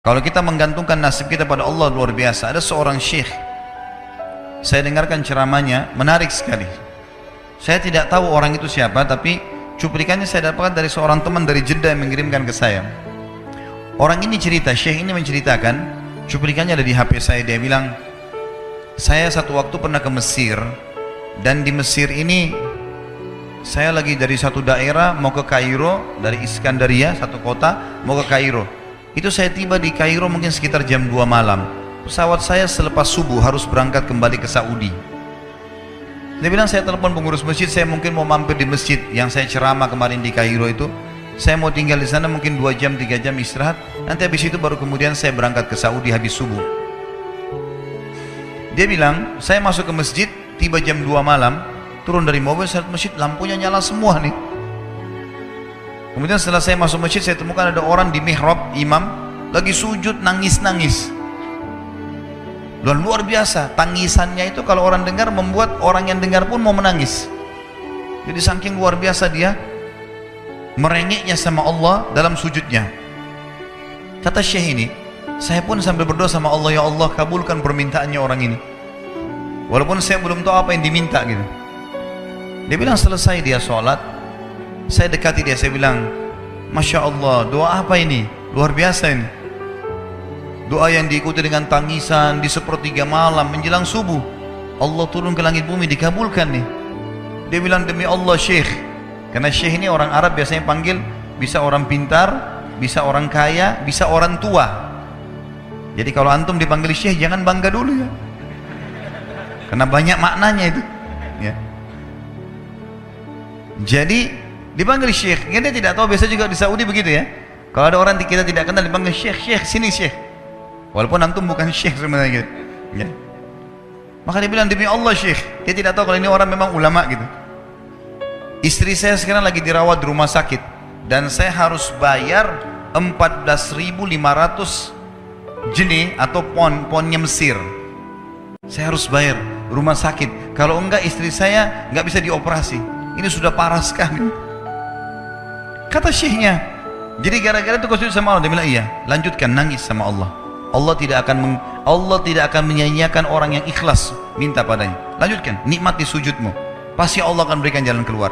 Kalau kita menggantungkan nasib kita pada Allah luar biasa. Ada seorang syekh, saya dengarkan ceramahnya, menarik sekali. Saya tidak tahu orang itu siapa, tapi cuplikannya saya dapatkan dari seorang teman dari Jeddah yang mengirimkan ke saya. Orang ini cerita, syekh ini menceritakan, cuplikannya ada di HP saya. Dia bilang, saya satu waktu pernah ke Mesir, dan di Mesir ini saya lagi dari satu daerah mau ke Kairo, dari Iskandaria satu kota mau ke Kairo. Itu saya tiba di Kairo mungkin sekitar jam 2 malam. Pesawat saya selepas subuh harus berangkat kembali ke Saudi. Dia bilang, saya telepon pengurus masjid, saya mungkin mau mampir di masjid yang saya ceramah kemarin di Kairo itu. Saya mau tinggal di sana mungkin 2 jam 3 jam istirahat. Nanti habis itu baru kemudian saya berangkat ke Saudi habis subuh. Dia bilang, saya masuk ke masjid, tiba jam 2 malam, turun dari mobil, saya lihat masjid lampunya nyala semua nih. Kemudian setelah saya masuk masjid, saya temukan ada orang di mihrab, imam, lagi sujud nangis-nangis. Luar biasa, tangisannya itu kalau orang dengar membuat orang yang dengar pun mau menangis. Jadi saking luar biasa dia merengeknya sama Allah dalam sujudnya. Kata syekh ini, saya pun sambil berdoa sama Allah, ya Allah kabulkan permintaannya orang ini. Walaupun saya belum tahu apa yang diminta gitu. Dia bilang selesai dia sholat, saya dekati dia, saya bilang, Masya Allah, doa apa ini? Luar biasa ini. Doa yang diikuti dengan tangisan di sepertiga malam menjelang subuh. Allah turun ke langit bumi, dikabulkan nih. Dia bilang, demi Allah syekh. Karena syekh ini orang Arab biasanya panggil, bisa orang pintar, bisa orang kaya, bisa orang tua. Jadi kalau antum dipanggil syekh, jangan bangga dulu ya. Karena banyak maknanya itu ya. Jadi dipanggil syekh, dia tidak tahu, biasa juga di Saudi begitu ya. Kalau ada orang kita tidak kenal dipanggil syekh, syekh sini syekh. Walaupun antum bukan syekh sebenarnya gitu. Ya. Maka dia bilang, demi Allah syekh. Dia tidak tahu kalau ini orang memang ulama gitu. Istri saya sekarang lagi dirawat di rumah sakit dan saya harus bayar 14.500 jenih atau ponnya Mesir. Saya harus bayar rumah sakit. Kalau enggak istri saya enggak bisa dioperasi. Ini sudah parah sekali. Kata syekhnya, jadi gara-gara itu kau sujud sama Allah. Dia bilang, iya, lanjutkan nangis sama Allah. Allah tidak akan menyanyiakan orang yang ikhlas minta padanya. Lanjutkan, nikmati sujudmu, pasti Allah akan berikan jalan keluar.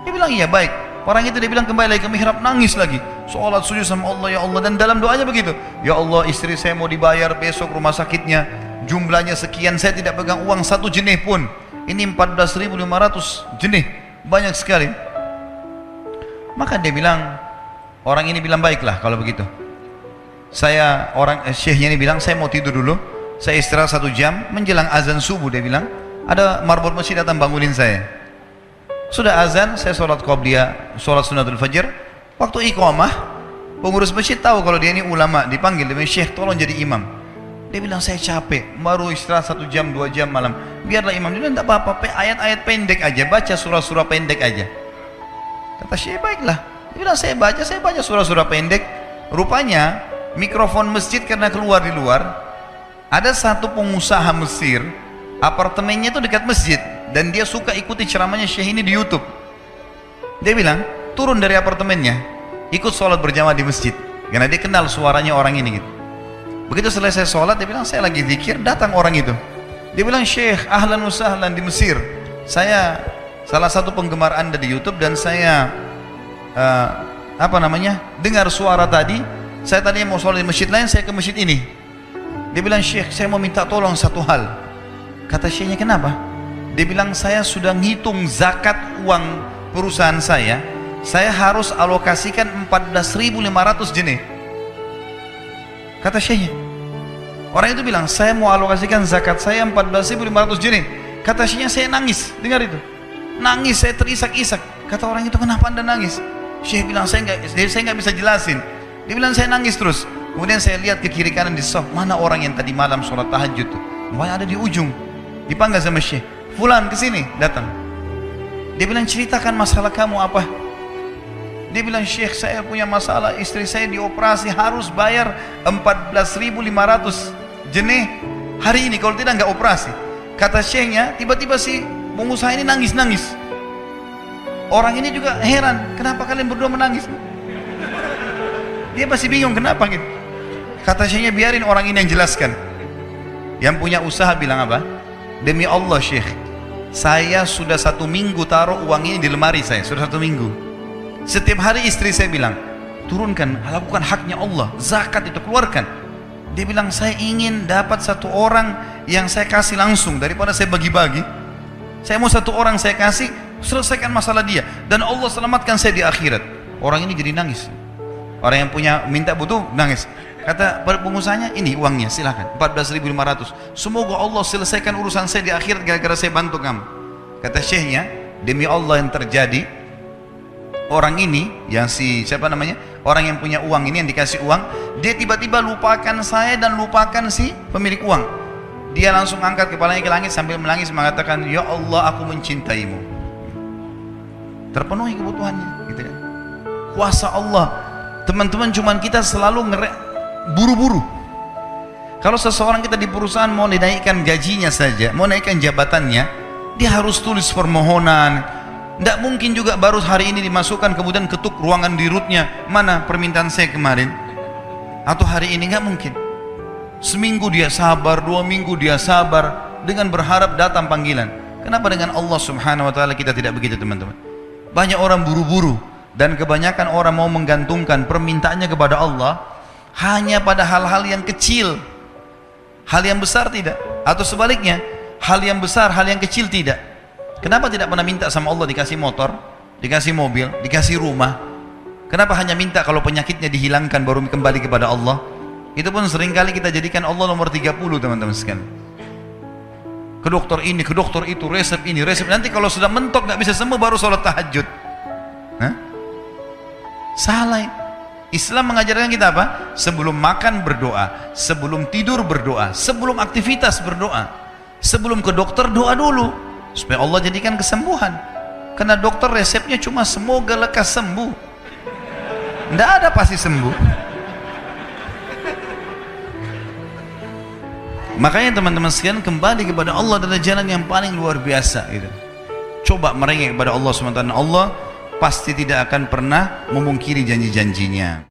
Dia bilang, iya baik. Orang itu dia bilang kembali lagi ke mihrab, nangis lagi, sholat sujud sama Allah, ya Allah. Dan dalam doanya begitu, ya Allah istri saya mau dibayar besok rumah sakitnya, jumlahnya sekian, saya tidak pegang uang 1 jenih pun. Ini 14.500 jenih, banyak sekali. Maka dia bilang, orang ini bilang, baiklah kalau begitu. Syekhnya ini bilang, saya mau tidur dulu, saya istirahat 1 jam, menjelang azan subuh dia bilang, ada marbot masjid datang bangunin saya. Sudah azan, saya sholat qobliyah, sholat sunatul fajr. Waktu iqamah, pengurus masjid tahu kalau dia ini ulama, dipanggil, dia bilang, syekh tolong jadi imam. Dia bilang, saya capek, baru istirahat 1 jam 2 jam malam, biarlah imam. Dia bilang, tidak apa-apa, ayat-ayat pendek aja, baca surah-surah pendek aja. Kata syekh, baiklah. Dia bilang, saya baca surah-surah pendek. Rupanya mikrofon masjid karena keluar di luar, ada satu pengusaha Mesir, apartemennya itu dekat masjid, dan dia suka ikuti ceramahnya syekh ini di YouTube. Dia bilang, turun dari apartemennya, ikut sholat berjamaah di masjid, karena dia kenal suaranya orang ini gitu. Begitu selesai sholat, dia bilang, saya lagi zikir, datang orang itu. Dia bilang, syekh ahlan wa sahlan di Mesir, saya salah satu penggemar anda di YouTube, dan saya dengar suara tadi. Saya tadi mau sholat di masjid lain, saya ke masjid ini. Dia bilang, syekh saya mau minta tolong satu hal. Kata syekhnya, kenapa? Dia bilang, saya sudah ngitung zakat uang perusahaan saya harus alokasikan 14.500 jenih. Kata syekhnya, orang itu bilang, saya mau alokasikan zakat saya 14.500 jenih. Kata syekhnya, saya nangis, dengar itu, nangis, saya terisak-isak. Kata orang itu, kenapa anda nangis? Syekh bilang, saya nggak bisa jelasin. Dia bilang, saya nangis terus. Kemudian saya lihat ke kiri kanan di saf, mana orang yang tadi malam sholat tahajud tuh? Wah, ada di ujung. Dipanggil sama syekh, fulan kesini, datang. Dia bilang, ceritakan masalah kamu apa? Dia bilang, syekh saya punya masalah, istri saya dioperasi, harus bayar 14.500 jenih hari ini, kalau tidak nggak operasi. Kata syekhnya, tiba-tiba si pengusaha ini nangis-nangis. Orang ini juga heran, kenapa kalian berdua menangis? Dia masih bingung kenapa gitu. Kata syekhnya, biarin orang ini yang jelaskan. Yang punya usaha bilang apa? Demi Allah Syekh, saya sudah 1 minggu taruh uang ini di lemari saya, sudah 1 minggu. Setiap hari istri saya bilang, turunkan, lakukan haknya Allah, zakat itu keluarkan. Dia bilang, saya ingin dapat 1 orang yang saya kasih langsung daripada saya bagi-bagi. Saya mau 1 orang saya kasih, selesaikan masalah dia, dan Allah selamatkan saya di akhirat. Orang ini jadi nangis. Orang yang punya minta butuh nangis. Kata pengusahanya, ini uangnya silakan, 14.500. Semoga Allah selesaikan urusan saya di akhirat gara-gara saya bantu kamu. Kata syekhnya, demi Allah yang terjadi, orang ini yang siapa namanya, orang yang punya uang ini, yang dikasih uang, dia tiba-tiba lupakan saya dan lupakan si pemilik uang. Dia langsung angkat kepalanya ke langit sambil menangis mengatakan, ya Allah, aku mencintaimu. Terpenuhi kebutuhannya, gitu kan. Kuasa Allah. Teman-teman, cuman kita selalu buru-buru. Kalau seseorang kita di perusahaan mau dinaikkan gajinya saja, mau naikkan jabatannya, dia harus tulis permohonan. Tidak mungkin juga baru hari ini dimasukkan kemudian ketuk ruangan di rootnya, mana permintaan saya kemarin, atau hari ini, nggak mungkin. Seminggu dia sabar, 2 minggu dia sabar, dengan berharap datang panggilan. Kenapa dengan Allah subhanahu wa ta'ala kita tidak begitu, teman-teman? Banyak orang buru-buru, dan kebanyakan orang mau menggantungkan permintaannya kepada Allah hanya pada hal-hal yang kecil, hal yang besar tidak, atau sebaliknya, hal yang besar, hal yang kecil tidak. Kenapa tidak pernah minta sama Allah dikasih motor, dikasih mobil, dikasih rumah? Kenapa hanya minta kalau penyakitnya dihilangkan baru kembali kepada Allah? Itu pun seringkali kita jadikan Allah nomor 30, teman-teman sekalian. Ke dokter ini, ke dokter itu, resep ini, resep. Nanti kalau sudah mentok nggak bisa sembuh baru sholat tahajud. Hah? Salah. Islam mengajarkan kita apa? Sebelum makan berdoa, sebelum tidur berdoa, sebelum aktivitas berdoa, sebelum ke dokter doa dulu supaya Allah jadikan kesembuhan. Karena dokter resepnya cuma semoga lekas sembuh, tidak ada pasti sembuh. Makanya teman-teman sekalian, kembali kepada Allah adalah jalan yang paling luar biasa gitu. Coba merengek kepada Allah SWT, Allah pasti tidak akan pernah memungkiri janji-janjinya.